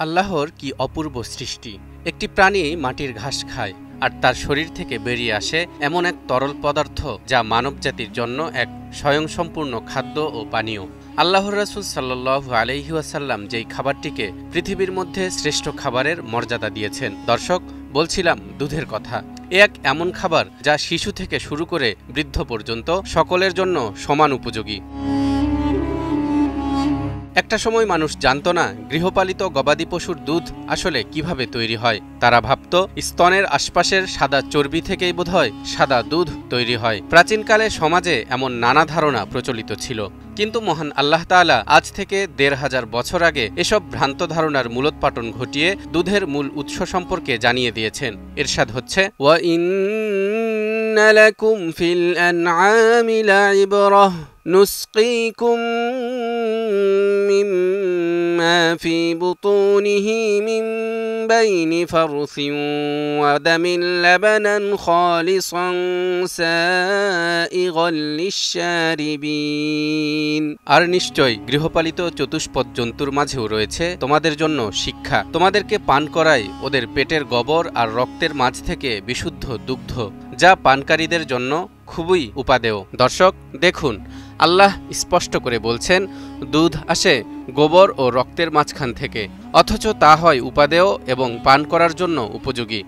আল্লাহর কি অপূর্ব সৃষ্টি। একটি প্রাণী মাটির ঘাস খায় আর তার শরীর থেকে বেরিয়ে আসে এমন এক তরল পদার্থ যা মানবজাতির জন্য এক স্বয়ংসম্পূর্ণ খাদ্য ও পানীয়। আল্লাহর রাসূল সাল্লাল্লাহু আলাইহি ওয়াসাল্লাম যেই খাবারটিকে পৃথিবীর মধ্যে শ্রেষ্ঠ খাবারের মর্যাদা দিয়েছেন। দর্শক, বলছিলাম দুধের কথা। এক এমন খাবার যা শিশু থেকে শুরু করে বৃদ্ধ পর্যন্ত সকলের জন্য সমান উপযোগী। একটা সময় মানুষ জানত না গৃহপালিত গবাদি পশুর দুধ আসলে কিভাবে তৈরি হয়। তারা ভাবত স্তনের আশপাশের সাদা চর্বি থেকেই বোধহয় সাদা দুধ তৈরি হয়। প্রাচীনকালে সমাজে এমন নানা ধারণা প্রচলিত ছিল, কিন্তু মহান আল্লাহ তাআলা আজ থেকে ১৫০০ বছর আগে এসব ভ্রান্ত ধারণার মূলোৎপাটন ঘটিয়ে দুধের মূল উৎস সম্পর্কে জানিয়ে দিয়েছেন। ইরশাদ হচ্ছে, ওয়া ইন্না লাকুম ফিল আনআমি লাইবরাহ নুসকিকুম মিম্মা ফি বুতুনিহি মিন বাইনি ফারসিন ওয়া দামিন লাবানান খালিসান সাইগাল লিশ-শারিবিন। আর নিশ্চয় গৃহপালিত চতুষ্পদ জন্তুর মাঝেও রয়েছে তোমাদের জন্য শিক্ষা। তোমাদেরকে পান করায় ওদের পেটের গোবর আর রক্তের মাঝ থেকে বিশুদ্ধ দুগ্ধ, যা পানকারীদের জন্য খুবই উপাদেয়। দর্শক দেখুন, আল্লাহ স্পষ্ট করে বলছেন দুধ আসে গোবর ও রক্তের মাঝখান থেকে, অথচ তা হয় উপাদেয় এবং পান করার জন্য উপযোগী।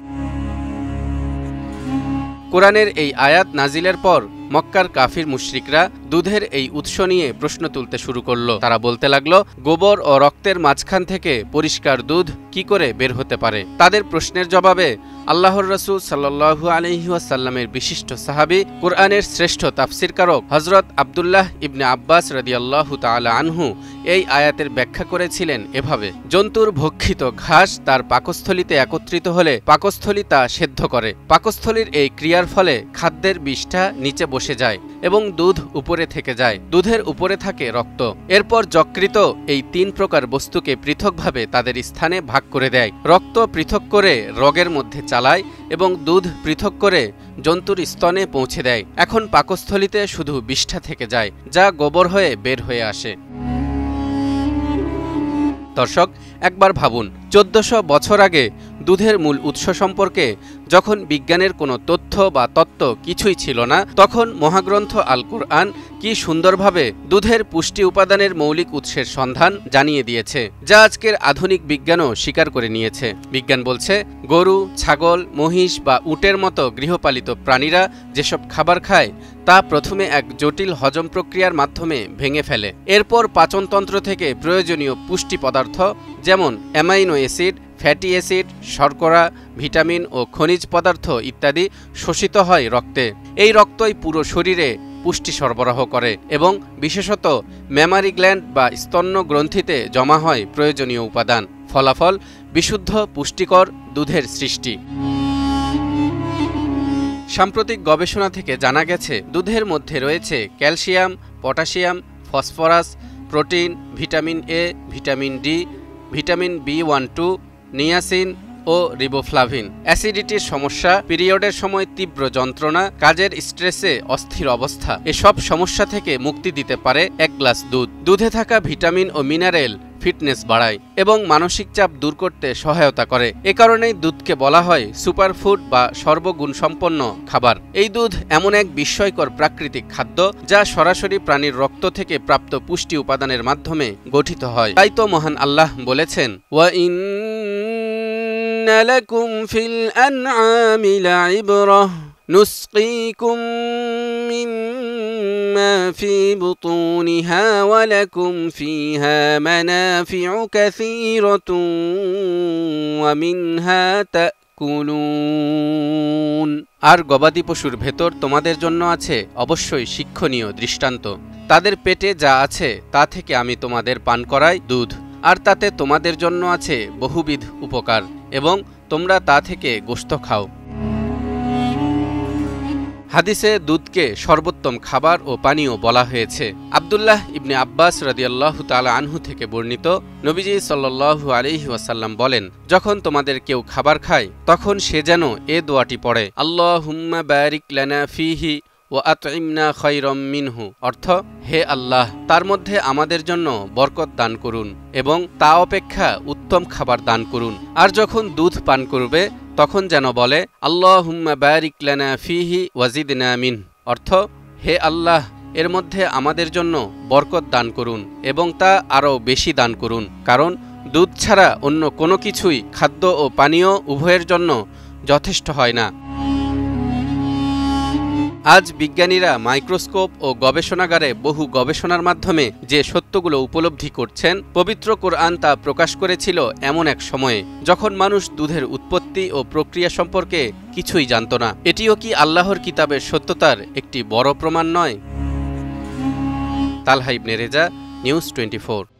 কোরআনের এই আয়াত নাজিলের পর মক্কার কাফির মুশরিকরা দুধের এই উৎস নিয়ে প্রশ্ন তুলতে শুরু করল। তারা বলতে লাগলো, গোবর ও রক্তের মাঝখান থেকে পরিষ্কার দুধ কি করে বের হতে পারে? তাদের প্রশ্নের জবাবে আল্লাহর রাসূল সাল্লাল্লাহু আলাইহি ওয়াসাল্লামের বিশিষ্ট সাহাবী, কোরআনের শ্রেষ্ঠ তাফসীরকারক হযরত আব্দুল্লাহ ইবনে আব্বাস রাদিয়াল্লাহু তাআলা আনহু এই আয়াতের ব্যাখ্যা করেছিলেন এভাবে: জন্তুর ভক্ষিত ঘাস তার পাকস্থলীতে একত্রিত হলে পাকস্থলী তা সেদ্ধ করে। পাকস্থলীর এই ক্রিয়ার ফলে খাদ্যের বিষ্ঠা নিচে বসে যায় এবং দুধ উপরে থেকে যায়। দুধের উপরে থাকে রক্ত। এরপর যকৃত এই ৩ প্রকার বস্তুকে পৃথকভাবে তাদের স্থানে ভাগ করে দেয়। রক্ত পৃথক করে রগের মধ্যে চালায় এবং দুধ পৃথক করে জন্তুর স্তনে পৌঁছে দেয়। এখন পাকস্থলীতে শুধু বিষ্ঠা থেকে যায়, যা গোবর হয়ে বের হয়ে আসে। দর্শক, একবার ভাবুন, ১৪০০ বছর আগে দুধের মূল উৎস সম্পর্কে যখন বিজ্ঞানের কোনো তথ্য বা তত্ত্ব কিছুই ছিল না, তখন মহাগ্রন্থ আল কুরআন কি সুন্দরভাবে দুধের পুষ্টি উপাদানের মৌলিক উৎসের সন্ধান জানিয়ে দিয়েছে, যা আজকের আধুনিক বিজ্ঞানও স্বীকার করে নিয়েছে। বিজ্ঞান বলছে, গরু, ছাগল, মহিষ বা উটের মতো গৃহপালিত প্রাণীরা যেসব খাবার খায় তা প্রথমে এক জটিল হজম প্রক্রিয়ার মাধ্যমে ভেঙে ফেলে। এরপর পাচনতন্ত্র থেকে প্রয়োজনীয় পুষ্টি পদার্থ যেমন অ্যামাইনো অ্যাসিড, ফ্যাটি অ্যাসিড, শর্করা, ভিটামিন ও খনিজ পদার্থ ইত্যাদি শোষিত হয় রক্তে। এই রক্তই পুরো শরীরে পুষ্টি সরবরাহ করে এবং বিশেষত ম্যামারি গ্ল্যান্ড বা স্তন্য গ্রন্থিতে জমা হয় প্রয়োজনীয় উপাদান। ফলাফল বিশুদ্ধ পুষ্টিকর দুধের সৃষ্টি। সাম্প্রতিক গবেষণা থেকে জানা গেছে দুধের মধ্যে রয়েছে calcium, potassium, phosphorus, protein, vitamin A, vitamin D, vitamin B12, niacin ও রিবোফ্লাভিন। অ্যাসিডিটির সমস্যা, পিরিয়ডের সময় তীব্র যন্ত্রণা, কাজের স্ট্রেসে অস্থির অবস্থা, এসব সমস্যা থেকে মুক্তি দিতে পারে এক গ্লাস দুধ। দুধে থাকা ভিটামিন ও মিনারেল ফিটনেস বাড়ায় এবং মানসিক চাপ দূর করতে সহায়তা করে। এ কারণেই দুধকে বলা হয় সুপারফুড বা সর্বগুণসম্পন্ন খাবার। এই দুধ এমন এক বিস্ময়কর প্রাকৃতিক খাদ্য যা সরাসরি প্রাণীর রক্ত থেকে প্রাপ্ত পুষ্টি উপাদানের মাধ্যমে গঠিত হয়। তাই তো মহান আল্লাহ বলেছেন, ওয়া ইন্না লাকুম ফিল আনআমি লাইবরাহ নুসকিকুম মিম্মা ফি বুতুনিহা ওয়া লাকুম ফিহা মানাফিউ কাসীরাতুন ওয়া মিনহা তাকুলুন। আর গবাদি পশুর ভেতর তোমাদের জন্য আছে অবশ্যই শিক্ষণীয় দৃষ্টান্ত। তাদের পেটে যা আছে তা থেকে আমি তোমাদের পান করাই দুধ, আর তাতে তোমাদের জন্য আছে বহুবিধ উপকার এবং তোমরা তা থেকে গোশত খাও। হাদিসে দুধকে সর্বোত্তম খাবার ও পানীয় বলা হয়েছে। আব্দুল্লাহ ইবনে আব্বাস রাদিয়াল্লাহু তাআলা আনহু থেকে বর্ণিত, নবীজি সাল্লাল্লাহু আলাইহি ওয়াসাল্লাম বলেন, যখন তোমাদের কেউ খাবার খায় তখন সে যেন এ দোয়াটি পড়ে, আল্লাহুম্মা বারিক লানা ফীহি ওয়া আতইমনা খায়রাম মিনহু, অর্থ হে আল্লাহ, তার মধ্যে আমাদের জন্য বরকত দান করুন এবং তা অপেক্ষা উত্তম খাবার দান করুন। আর যখন দুধ পান করবে তখন যেন বলে আল্লাহুম্মা বারিক লানা ফিহি ওয়াজিদনা মিন, অর্থ হে আল্লাহ, এর মধ্যে আমাদের জন্য বরকত দান করুন এবং তা আরও বেশি দান করুন, কারণ দুধ ছাড়া অন্য কোনো কিছুই খাদ্য ও পানীয় উভয়ের জন্য যথেষ্ট হয় না। আজ বিজ্ঞানীরা মাইক্রোস্কোপ ও গবেষণাগারে বহু গবেষণার মাধ্যমে যে সত্যগুলো উপলব্ধি করছেন, পবিত্র কোরআন তা প্রকাশ করেছিল এমন এক সময়ে যখন মানুষ দুধের উৎপত্তি ও প্রক্রিয়া সম্পর্কে কিছুই জানত না। এটিও কি আল্লাহর কিতাবের সত্যতার একটি বড় প্রমাণ নয়? তালহা ইবনে রেজা, নিউজ 24।